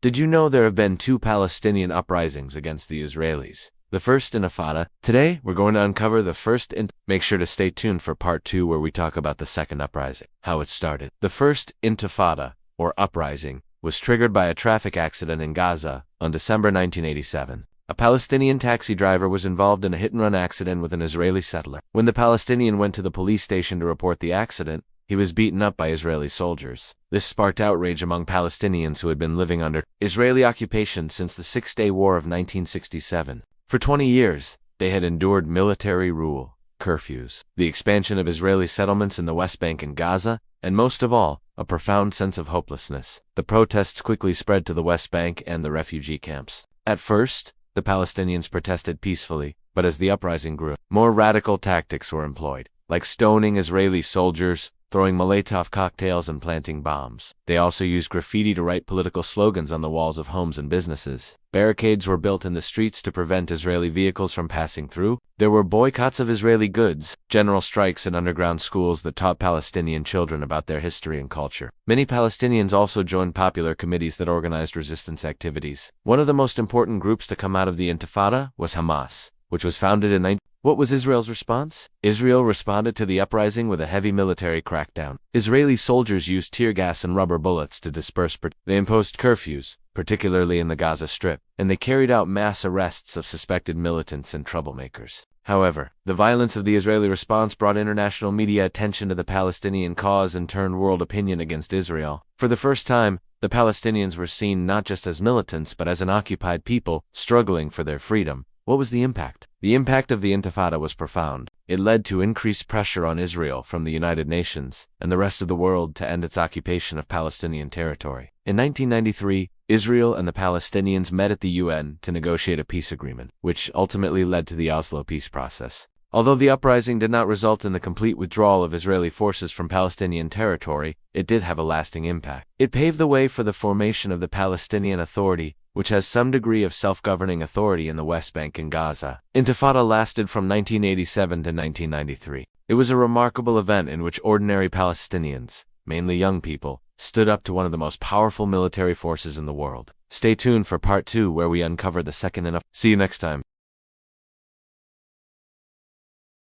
Did you know there have been two Palestinian uprisings against the Israelis? The First Intifada. Today, we're going to uncover the First Intifada. Make sure to stay tuned for part 2 where we talk about the second uprising, how it started. The First Intifada, or uprising, was triggered by a traffic accident in Gaza on December 1987. A Palestinian taxi driver was involved in a hit-and-run accident with an Israeli settler. When the Palestinian went to the police station to report the accident, he was beaten up by Israeli soldiers. This sparked outrage among Palestinians who had been living under Israeli occupation since the Six-Day War of 1967. For 20 years, they had endured military rule, curfews, the expansion of Israeli settlements in the West Bank and Gaza, and most of all, a profound sense of hopelessness. The protests quickly spread to the West Bank and the refugee camps. At first, the Palestinians protested peacefully, but as the uprising grew, more radical tactics were employed, like stoning Israeli soldiers, throwing Molotov cocktails and planting bombs. They also used graffiti to write political slogans on the walls of homes and businesses. Barricades were built in the streets to prevent Israeli vehicles from passing through. There were boycotts of Israeli goods, general strikes in underground schools that taught Palestinian children about their history and culture. Many Palestinians also joined popular committees that organized resistance activities. One of the most important groups to come out of the Intifada was Hamas, which was founded in What was Israel's response? Israel responded to the uprising with a heavy military crackdown. Israeli soldiers used tear gas and rubber bullets to disperse. They imposed curfews, particularly in the Gaza Strip, and they carried out mass arrests of suspected militants and troublemakers. However, the violence of the Israeli response brought international media attention to the Palestinian cause and turned world opinion against Israel. For the first time, the Palestinians were seen not just as militants but as an occupied people struggling for their freedom. What was the impact? The impact of the Intifada was profound. It led to increased pressure on Israel from the United Nations and the rest of the world to end its occupation of Palestinian territory. In 1993, Israel and the Palestinians met at the UN to negotiate a peace agreement, which ultimately led to the Oslo peace process. Although the uprising did not result in the complete withdrawal of Israeli forces from Palestinian territory, it did have a lasting impact. It paved the way for the formation of the Palestinian Authority, which has some degree of self-governing authority in the West Bank and Gaza. Intifada lasted from 1987 to 1993. It was a remarkable event in which ordinary Palestinians, mainly young people, stood up to one of the most powerful military forces in the world. Stay tuned for part 2 where we uncover the second. See you next time.